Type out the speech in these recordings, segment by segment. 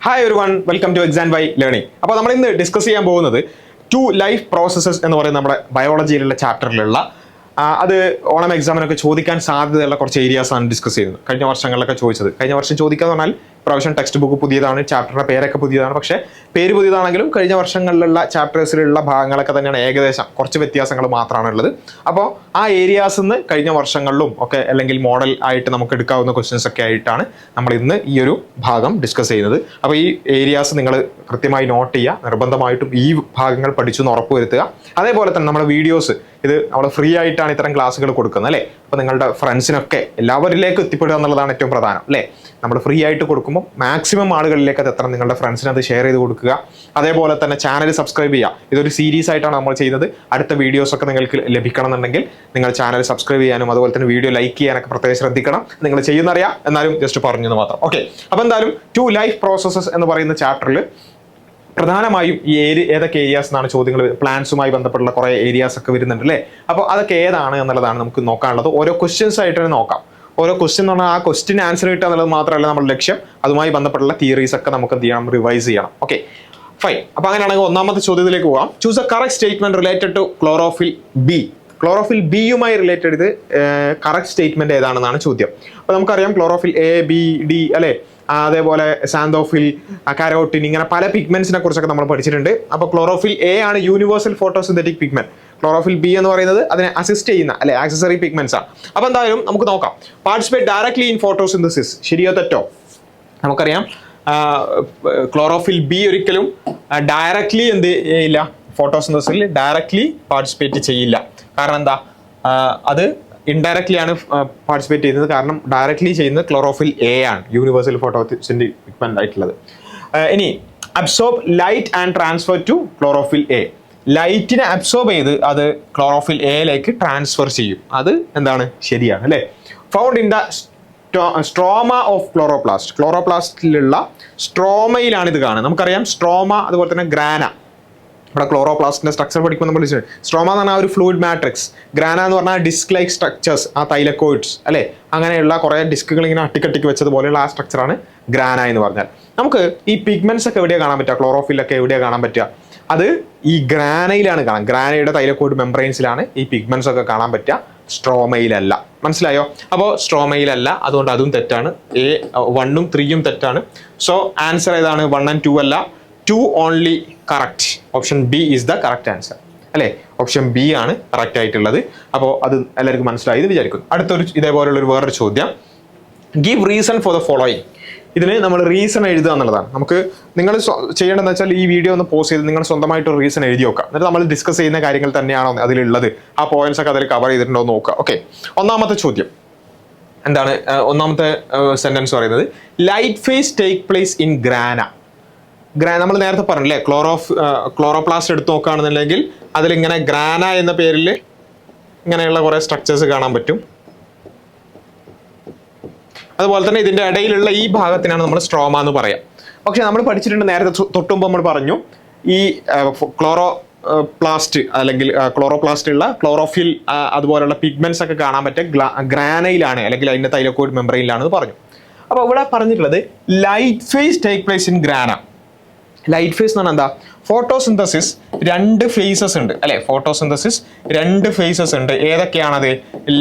Hi everyone, welcome to exam by learning. അപ്പോൾ നമ്മൾ ഇന്ന് ഡിസ്കസ് ചെയ്യാൻ പോകുന്നത് 2 ലൈഫ് പ്രോസസ്സസ് എന്ന് പറയുന്ന നമ്മുടെ ബയോളജിയിലുള്ള ചാപ്റ്ററിലുള്ള അത് ഓണം എക്സാമിനൊക്കെ ചോദിക്കാൻ സാധ്യതയുള്ള കുറച്ച് ഏരിയാസ് ആണ് ഡിസ്കസ് ചെയ്യുന്നത്. കഴിഞ്ഞ വർഷങ്ങളിലൊക്കെ ചോദിച്ചത്. കഴിഞ്ഞ വർഷം ചോദിക്കാന്ന് പറഞ്ഞാൽ പ്രാവശ്യം ടെക്സ്റ്റ് ബുക്ക് പുതിയതാണ്, ചാപ്റ്ററിന്റെ പേരൊക്കെ പുതിയതാണ്. പക്ഷേ പേര് പുതിയതാണെങ്കിലും കഴിഞ്ഞ വർഷങ്ങളിലുള്ള ചാപ്റ്റേഴ്സിലുള്ള ഭാഗങ്ങളൊക്കെ തന്നെയാണ് ഏകദേശം, കുറച്ച് വ്യത്യാസങ്ങൾ മാത്രമാണ് ഉള്ളത്. അപ്പോൾ ആ ഏരിയാസിൽ നിന്ന് കഴിഞ്ഞ വർഷങ്ങളിലും ഒക്കെ അല്ലെങ്കിൽ മോഡൽ ആയിട്ട് നമുക്ക് എടുക്കാവുന്ന ക്വസ്റ്റ്യൻസ് ഒക്കെ ആയിട്ടാണ് നമ്മൾ ഇന്ന് ഈ ഒരു ഭാഗം ഡിസ്കസ് ചെയ്യുന്നത്. അപ്പോൾ ഈ ഏരിയാസ് നിങ്ങൾ കൃത്യമായി നോട്ട് ചെയ്യുക, നിർബന്ധമായിട്ടും ഈ ഭാഗങ്ങൾ പഠിച്ചു എന്ന് ഉറപ്പുവരുത്തുക. അതേപോലെ തന്നെ നമ്മുടെ വീഡിയോസ് ഇത് നമ്മൾ ഫ്രീ ആയിട്ടാണ് ഇത്തരം ക്ലാസ്സുകൾ കൊടുക്കുന്നത് അല്ലേ. അപ്പോൾ നിങ്ങളുടെ ഫ്രണ്ട്സിനൊക്കെ എല്ലാവരിലേക്കും എത്തിപ്പെടുക എന്നുള്ളതാണ് ഏറ്റവും പ്രധാനം അല്ലേ. നമ്മൾ ഫ്രീ ആയിട്ട് കൊടുക്കുമ്പോൾ മാക്സിമം ആളുകളിലേക്ക് അത് എത്തണം. നിങ്ങളുടെ ഫ്രണ്ട്സിന് അത് ഷെയർ ചെയ്ത് കൊടുക്കുക. അതേപോലെ തന്നെ ചാനൽ സബ്സ്ക്രൈബ് ചെയ്യുക. ഇതൊരു സീരീസ് ആയിട്ടാണ് നമ്മൾ ചെയ്യുന്നത്. അടുത്ത വീഡിയോസ് ഒക്കെ നിങ്ങൾക്ക് ലഭിക്കണം എന്നുണ്ടെങ്കിൽ നിങ്ങൾ ചാനൽ സബ്സ്ക്രൈബ് ചെയ്യാനും അതുപോലെ തന്നെ വീഡിയോ ലൈക്ക് ചെയ്യാനൊക്കെ പ്രത്യേകം ശ്രദ്ധിക്കണം. നിങ്ങൾ ചെയ്യുന്നറിയാം, എന്നാലും ജസ്റ്റ് പറഞ്ഞത് മാത്രം. ഓക്കെ, അപ്പോൾ എന്തായാലും 2 ലൈഫ് പ്രോസസ്സസ് എന്ന് പറയുന്ന ചാപ്റ്ററിൽ പ്രധാനമായും ഈ ഏതൊക്കെ ഏരിയാസ് എന്നാണ് ചോദ്യങ്ങൾ, പ്ലാന്റ്സുമായി ബന്ധപ്പെട്ടുള്ള കുറേ ഏരിയാസ് ഒക്കെ വരുന്നുണ്ട് അല്ലേ. അപ്പോൾ അതൊക്കെ ഏതാണ് എന്നുള്ളതാണ് നമുക്ക് നോക്കാനുള്ളത്. ഓരോ ക്വസ്റ്റ്യൻസ് ആയിട്ട് തന്നെ നോക്കാം. ഓരോ ക്വസ്റ്റ്യൻ എന്ന് പറഞ്ഞാൽ ആ ക്വസ്റ്റ്യൻ ആൻസർ കിട്ടുക എന്നുള്ളത് മാത്രമല്ല നമ്മുടെ ലക്ഷ്യം, അതുമായി ബന്ധപ്പെട്ടുള്ള തിയറീസ് ഒക്കെ നമുക്ക് എന്ത് ചെയ്യണം, റിവൈസ് ചെയ്യണം. Okay fine. അപ്പോൾ അങ്ങനെയാണെങ്കിൽ ഒന്നാമത്തെ ചോദ്യത്തിലേക്ക് പോകാം. Choose a correct statement related to chlorophyll B. Chlorophyll ബിയുമായി റിലേറ്റഡ് ഇത് കറക്റ്റ് സ്റ്റേറ്റ്മെന്റ് ഏതാണെന്നാണ് ചോദ്യം. അപ്പോൾ നമുക്കറിയാം ക്ലോറോഫിൽ എ, ബി, ഡി അല്ലേ, അതേപോലെ സാന്തോഫിൽ, കാരോട്ടിൻ, ഇങ്ങനെ പല പിഗ്മെന്റ്സിനെ കുറിച്ചൊക്കെ നമ്മൾ പഠിച്ചിട്ടുണ്ട്. അപ്പോൾ ക്ലോറോഫിൽ എ ആണ് universal photosynthetic pigment. Chlorophyll B എന്ന് പറയുന്നത് അതിനെ അസിസ്റ്റ് ചെയ്യുന്ന അല്ലെ ആക്സസറി പിഗ്മെന്റ്സ് ആണ്. അപ്പോൾ എന്തായാലും നമുക്ക് നോക്കാം. പാർട്ടിസിപ്പേറ്റ് ഡയറക്ട്ലി ഇൻ ഫോട്ടോസിന്തസിസ്, ശരിയോ തെറ്റോ? നമുക്കറിയാം ക്ലോറോഫിൽ ബി ഒരിക്കലും ഡയറക്ട്ലി എന്ത് ചെയ്യില്ല, ഫോട്ടോസിന്തസിസിൽ ഡയറക്ട്ലി പാർട്ടിസിപ്പേറ്റ് ചെയ്യില്ല. കാരണം എന്താ, അത് ഇൻഡയറക്ട്ലി ആണ് പാർട്ടിസിപ്പേറ്റ് ചെയ്യുന്നത്. കാരണം ഡയറക്ട്ലി ചെയ്യുന്നത് ക്ലോറോഫിൽ എ ആണ്, യൂണിവേഴ്സൽ ഫോട്ടോസിന്തറ്റിക് പിഗ്മെന്റ് ആയിട്ടുള്ളത്. ഇനി absorb light and transfer to chlorophyll A. ലൈറ്റിനെ അബ്സോർബ് ചെയ്ത് അത് ക്ലോറോഫിൽ എയിലേക്ക് ട്രാൻസ്ഫർ ചെയ്യും. അത് എന്താണ്, ശരിയാണ് അല്ലേ. Found in the stroma of chloroplast. ക്ലോറോപ്ലാസ്റ്റിലുള്ള സ്ട്രോമയിലാണ് ഇത് കാണുന്നത്. നമുക്കറിയാം സ്ട്രോമ അതുപോലെ തന്നെ ഗ്രാന. ഇവിടെ ക്ലോറോപ്ലാസ്റ്റിന്റെ സ്ട്രക്ചർ പഠിക്കുമ്പോൾ നമ്മൾ സ്ട്രോമ എന്ന് പറഞ്ഞാൽ ഒരു ഫ്ലൂയിഡ് മാട്രിക്സ്, ഗ്രാന എന്ന് പറഞ്ഞാൽ ഡിസ്ക് ലൈക്ക് സ്ട്രക്ചേഴ്സ്, ആ തൈലക്കോയിഡ്സ് അല്ലെ, അങ്ങനെയുള്ള കുറേ ഡിസ്കുകൾ ഇങ്ങനെ അട്ടിക്കട്ടിക്ക് വെച്ചതുപോലെയുള്ള ആ സ്ട്രക്ചറാണ് ഗ്രാന എന്ന് പറഞ്ഞാൽ. നമുക്ക് ഈ പിഗ്മെന്റ്സ് ഒക്കെ എവിടെയാണ് കാണാൻ പറ്റുക, ക്ലോറോഫിലൊക്കെ എവിടെയാണ് കാണാൻ പറ്റുക? അത് ഈ ഗ്രാനയിലാണ് കാണാം. ഗ്രാനയുടെ തൈലക്കോയിഡ് മെംബ്രെയിൻസിലാണ് ഈ പിഗ്മെന്റ്സ് ഒക്കെ കാണാൻ പറ്റുക, സ്ട്രോമയിലല്ല. മനസ്സിലായോ? അപ്പോൾ സ്ട്രോമയിലല്ല, അതുകൊണ്ട് അതും തെറ്റാണ്. A 1 ഉം 3 ഉം തെറ്റാണ്. സോ ആൻസർ ഏതാണ്? 1 and 2 അല്ല, 2 only correct. Option B is the correct answer അല്ലേ. ഓപ്ഷൻ ബി ആണ് കറക്റ്റ് ആയിട്ടുള്ളത്. അപ്പോൾ അത് എല്ലാവർക്കും മനസ്സിലായി എന്ന് വിചാരിക്കുന്നു. അടുത്തൊരു ഇതേപോലുള്ള വേറൊരു ചോദ്യം. Give reason for the following. ഇതിന് നമ്മൾ റീസൺ എഴുതുക എന്നുള്ളതാണ്. നമുക്ക് നിങ്ങൾ ചെയ്യേണ്ടതെന്ന് വെച്ചാൽ ഈ വീഡിയോ ഒന്ന് പോസ്റ്റ് ചെയ്ത് നിങ്ങൾ സ്വന്തമായിട്ട് ഒരു റീസൺ എഴുതി നോക്കുക. എന്നിട്ട് നമ്മൾ ഡിസ്കസ് ചെയ്യുന്ന കാര്യങ്ങൾ തന്നെയാണോ അതിലുള്ളത്, ആ പോയിന്റ്സ് ഒക്കെ അതിൽ കവർ ചെയ്തിട്ടുണ്ടോ എന്ന് നോക്കുക. ഓക്കെ, ഒന്നാമത്തെ ചോദ്യം എന്താണ്? ഒന്നാമത്തെ സെന്റൻസ് പറയുന്നത് light face take place in grana. നമ്മൾ നേരത്തെ പറഞ്ഞില്ലേ, ക്ലോറോപ്ലാസ്റ്റ് എടുത്ത് നോക്കുകയാണെന്നുണ്ടെങ്കിൽ അതിലിങ്ങനെ ഗ്രാന എന്ന പേരിൽ ഇങ്ങനെയുള്ള കുറേ സ്ട്രക്ചേഴ്സ് കാണാൻ പറ്റും. അതുപോലെ തന്നെ ഇതിന്റെ ഇടയിലുള്ള ഈ ഭാഗത്തിനാണ് നമ്മൾ സ്ട്രോമ എന്ന് പറയാം. പക്ഷെ നമ്മൾ പഠിച്ചിട്ടുണ്ട് നേരത്തെ തൊട്ടുമ്പ് നമ്മൾ പറഞ്ഞു, ഈ ക്ലോറോപ്ലാസ്റ്റ് അല്ലെങ്കിൽ ക്ലോറോപ്ലാസ്റ്റിലുള്ള ക്ലോറോഫിൽ അതുപോലെയുള്ള പിഗ്മെന്റ്സ് ഒക്കെ കാണാൻ പറ്റുക ഗ്രാനയിലാണ് അല്ലെങ്കിൽ അതിന്റെ തൈലക്കോയിഡ് മെംബ്രെയിനിലാണെന്ന് പറഞ്ഞു. അപ്പോൾ ഇവിടെ പറഞ്ഞിട്ടുള്ളത് light face take place in grana. Light face എന്ന് പറഞ്ഞാൽ എന്താ? ഫോട്ടോസിന്തസിസ് 2 ഫേസസ് ഉണ്ട് അല്ലെ. ഫോട്ടോസിന്തസിസ് 2 ഫേസസ് ഉണ്ട്. ഏതൊക്കെയാണത്?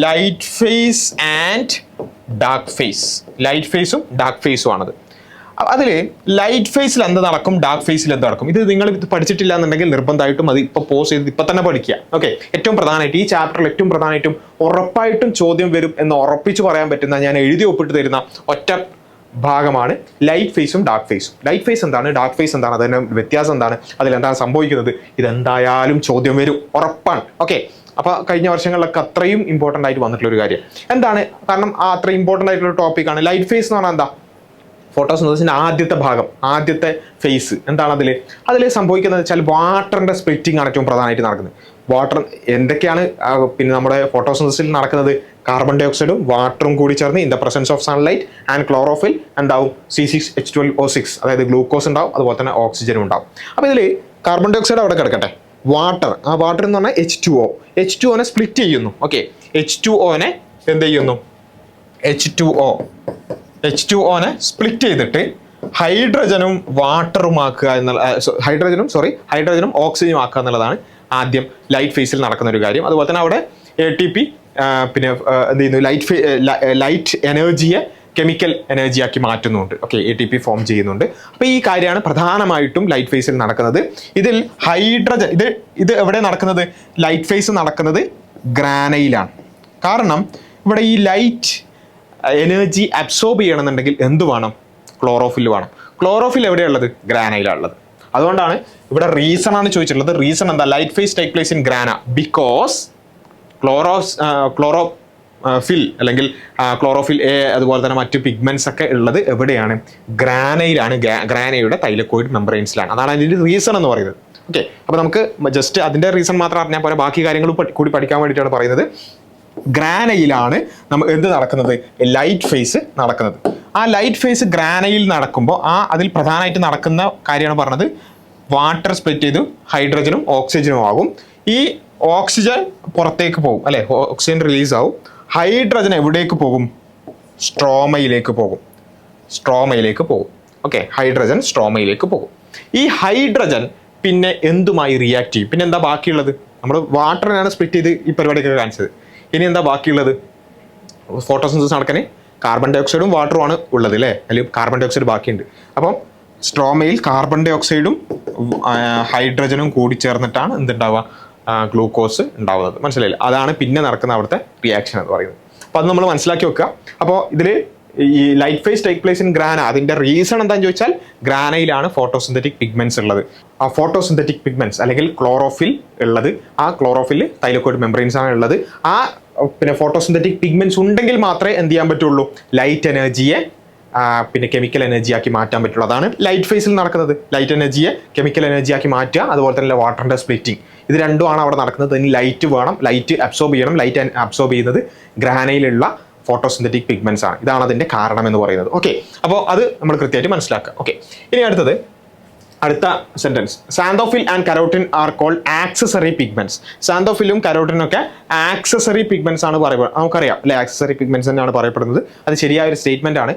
Light phase and dark phase. Light ഫേസും ഡാർക്ക് ഫേസും ആണത്. അതിൽ ലൈറ്റ് ഫേസിൽ എന്ത് നടക്കും, ഡാർക്ക് ഫേസിൽ എന്ത് നടക്കും? ഇത് നിങ്ങൾ ഇത് പഠിച്ചിട്ടില്ല എന്നുണ്ടെങ്കിൽ നിർബന്ധമായിട്ടും അത് ഇപ്പോൾ പോസ് ചെയ്ത് ഇപ്പം തന്നെ പഠിക്കുക. ഓക്കെ, ഏറ്റവും പ്രധാനമായിട്ട് ഈ ചാപ്റ്ററിൽ ഏറ്റവും പ്രധാനമായിട്ടും ഉറപ്പായിട്ടും ചോദ്യം വരും എന്ന് ഉറപ്പിച്ച് പറയാൻ പറ്റുന്ന, ഞാൻ എഴുതി ഒപ്പിട്ട് തരുന്ന ഒറ്റ ഭാഗമാണ് ലൈറ്റ് ഫേസും ഡാർക്ക് ഫേസും. ലൈറ്റ് ഫേസ് എന്താണ്, ഡാർക്ക് ഫേസ് എന്താണ്, അതിന്റെ വ്യത്യാസം എന്താണ്, അതിലെന്താണ് സംഭവിക്കുന്നത്, ഇതെന്തായാലും ചോദ്യം വരും, ഉറപ്പാണ്. ഓക്കെ, അപ്പോൾ കഴിഞ്ഞ വർഷങ്ങളിലൊക്കെ അത്രയും ഇമ്പോർട്ടൻ്റ് ആയിട്ട് വന്നിട്ടുള്ള ഒരു കാര്യം എന്താണ്? കാരണം അത്ര ഇമ്പോർട്ടൻ്റ് ആയിട്ടുള്ള ടോപ്പിക്കാണ് ലൈറ്റ് ഫേസ് എന്ന് പറഞ്ഞാൽ. എന്താ? ഫോട്ടോസിന്തസിന്റെ ആദ്യത്തെ ഭാഗം, ആദ്യത്തെ ഫേസ് എന്താണ്? അതിൽ സംഭവിക്കുന്നത് വെച്ചാൽ വാട്ടറിന്റെ സ്പ്ലിറ്റിംഗ് ആണ് ഏറ്റവും പ്രധാനമായിട്ട് നടക്കുന്നത്. വാട്ടർ എന്തൊക്കെയാണ് പിന്നെ നമ്മുടെ ഫോട്ടോസിന്തസിൽ നടക്കുന്നത്? കാർബൺ ഡൈ ഓക്സൈഡും വാട്ടറും കൂടി ചേർന്ന് in the presence of sunlight and chlorophyll എന്താവും? C6H12O6, അതായത് ഗ്ലൂക്കോസ് ഉണ്ടാവും, അതുപോലെ തന്നെ ഓക്സിജനും ഉണ്ടാവും. അപ്പോൾ ഇതിൽ കാർബൺ ഡൈ ഓക്സൈഡ് അവിടെ കിടക്കട്ടെ, വാട്ടർ, ആ വാട്ടർ എന്ന് പറഞ്ഞാൽ H2O. H2O സ്പ്ലിറ്റ് ചെയ്യുന്നു. ഓക്കെ, H2O എന്ത് ചെയ്യുന്നു? H2O സ്പ്ലിറ്റ് ചെയ്തിട്ട് ഹൈഡ്രജനും വാട്ടറുമാക്കുക എന്നുള്ള ഹൈഡ്രജനും ഓക്സിജനും ആക്കുക എന്നുള്ളതാണ് ആദ്യം ലൈറ്റ് ഫേസിൽ നടക്കുന്ന ഒരു കാര്യം. അതുപോലെ തന്നെ അവിടെ ATP പിന്നെ എന്ത് ചെയ്യുന്നു, ലൈറ്റ് എനർജിയെ കെമിക്കൽ എനർജി ആക്കി മാറ്റുന്നുണ്ട്. ഓക്കെ, ATP ഫോം ചെയ്യുന്നുണ്ട്. അപ്പോൾ ഈ കാര്യമാണ് പ്രധാനമായിട്ടും ലൈറ്റ് ഫേസിൽ നടക്കുന്നത്. ഇതിൽ ഹൈഡ്രജൻ ഇത് എവിടെ നടക്കുന്നത്? ലൈറ്റ് ഫേസ് നടക്കുന്നത് ഗ്രാനയിലാണ്. കാരണം ഇവിടെ ഈ ലൈറ്റ് എനർജി അബ്സോർബ് ചെയ്യണമെന്നുണ്ടെങ്കിൽ എന്ത് വേണം? ക്ലോറോഫിൽ വേണം. ക്ലോറോഫിൽ എവിടെയുള്ളത്? ഗ്രാനയിലാണുള്ളത്. അതുകൊണ്ടാണ് ഇവിടെ റീസൺ ആണ് ചോദിച്ചിട്ടുള്ളത്. റീസൺ എന്താ? Light face take place in grana because chlorophyll അല്ലെങ്കിൽ ക്ലോറോഫിൽ A അതുപോലെ തന്നെ മറ്റു പിഗ്മെന്റ്സ് ഒക്കെ ഉള്ളത് എവിടെയാണ്? ഗ്രാനയിലാണ്. ഗ്രാനയുടെ തൈലക്കോയിഡ് മെംബ്രെയിൻസിലാണ്. അതാണ് അതിൻ്റെ റീസൺ എന്ന് പറയുന്നത്. ഓക്കെ, അപ്പോൾ നമുക്ക് ജസ്റ്റ് അതിൻ്റെ റീസൺ മാത്രം അറിഞ്ഞാൽ പോലെ ബാക്കി കാര്യങ്ങൾ കൂടി പഠിക്കാൻ വേണ്ടിയിട്ടാണ് പറയുന്നത്. ഗ്രാനയിലാണ് നമ്മൾ എന്ത് നടക്കുന്നത്? ലൈറ്റ് ഫേസ് നടക്കുന്നത്. ആ ലൈറ്റ് ഫേസ് ഗ്രാനയിൽ നടക്കുമ്പോൾ അതിൽ പ്രധാനമായിട്ട് നടക്കുന്ന കാര്യമാണ് പറഞ്ഞത്. വാട്ടർ സ്പ്ലിറ്റ് ചെയ്ത് ഹൈഡ്രജനും ഓക്സിജനും ആകും. ഈ ഓക്സിജൻ പുറത്തേക്ക് പോകും അല്ലെ, ഓക്സിജൻ റിലീസ് ആവും. ഹൈഡ്രജൻ എവിടേക്ക് പോകും? സ്ട്രോമയിലേക്ക് പോകും. ഓക്കെ, ഹൈഡ്രജൻ സ്ട്രോമയിലേക്ക് പോകും. ഈ ഹൈഡ്രജൻ പിന്നെ എന്തുമായി റിയാക്ട് ചെയ്യും? പിന്നെ എന്താ ബാക്കിയുള്ളത്? നമ്മൾ വാട്ടറിനാണ് സ്പ്ലിറ്റ് ചെയ്ത് ഈ പരിപാടിയൊക്കെ കാണിച്ചത്. ഇനി എന്താ ബാക്കിയുള്ളത്? ഫോട്ടോസിന്തസിസ് നടക്കാൻ കാർബൺ ഡൈ ഓക്സൈഡും വാട്ടറും ആണ് ഉള്ളത് അല്ലേ, അല്ലെങ്കിൽ കാർബൺ ഡൈ ഓക്സൈഡ് ബാക്കിയുണ്ട്. അപ്പം സ്ട്രോമയിൽ കാർബൺ ഡൈ ഓക്സൈഡും ഹൈഡ്രജനും കൂടി ചേർന്നിട്ടാണ് എന്തുണ്ടാവുക? ഗ്ലൂക്കോസ് ഉണ്ടാവുന്നത്. മനസ്സിലായില്ലേ? അതാണ് പിന്നെ നടക്കുന്ന അവിടുത്തെ റിയാക്ഷൻ എന്ന് പറയുന്നത്. അപ്പോൾ അത് നമ്മൾ മനസ്സിലാക്കി വെക്കുക. അപ്പോൾ ഇതിൽ ഈ light face take place in grana, അതിൻ്റെ റീസൺ എന്താണെന്ന് ചോദിച്ചാൽ ഗ്രാനയിലാണ് ഫോട്ടോസിന്തറ്റിക് പിഗ്മെന്റ്സ് ഉള്ളത്. ആ ഫോട്ടോസിന്തറ്റിക് പിഗ്മെന്റ്സ് അല്ലെങ്കിൽ ക്ലോറോഫിൽ ഉള്ളത്, ആ ക്ലോറോഫിൽ തൈലക്കോയിഡ് മെംബ്രെയിൻസ് ആണ് ഉള്ളത്. പിന്നെ ഫോട്ടോസിന്തറ്റിക് പിഗ്മെന്റ്സ് ഉണ്ടെങ്കിൽ മാത്രമേ എന്ത് ചെയ്യാൻ പറ്റുള്ളൂ? ലൈറ്റ് എനർജിയെ പിന്നെ കെമിക്കൽ എനർജി ആക്കി മാറ്റാൻ പറ്റുള്ളൂ. അതാണ് ലൈറ്റ് ഫേസിൽ നടക്കുന്നത്. ലൈറ്റ് എനർജിയെ കെമിക്കൽ എനർജി ആക്കി മാറ്റുക, അതുപോലെ തന്നെ വാട്ടറിൻ്റെ സ്പ്ലിറ്റിംഗ്, ഇത് രണ്ടുമാണ് അവിടെ നടക്കുന്നത്. ഇനി ലൈറ്റ് വേണം, ലൈറ്റ് അബ്സോർബ് ചെയ്യണം. ലൈറ്റ് അബ്സോർബ് ചെയ്യുന്നത് ഗ്രാനയിലുള്ള ഫോട്ടോസിന്തറ്റിക് പിഗ്മെന്റ്സ് ആണ്. ഇതാണ് അതിൻ്റെ കാരണം എന്ന് പറയുന്നത്. ഓക്കെ, അപ്പോൾ അത് നമ്മൾ കൃത്യമായിട്ട് മനസ്സിലാക്കുക. ഓക്കെ, ഇനി അടുത്ത sentence. Xanthophyll and carotene are called accessory pigments. സാന്തോഫിലും കരോട്ടിനും ഒക്കെ ആക്സസറി പിഗ്മെന്റ്സ് ആണ് പറയപ്പെടുന്നത്. നമുക്കറിയാം അല്ലെ, ആക്സസറി പിഗ്മെന്റ്സ് തന്നെയാണ് പറയപ്പെടുന്നത്. അത് ശരിയായ ഒരു സ്റ്റേറ്റ്മെന്റ് ആണ്.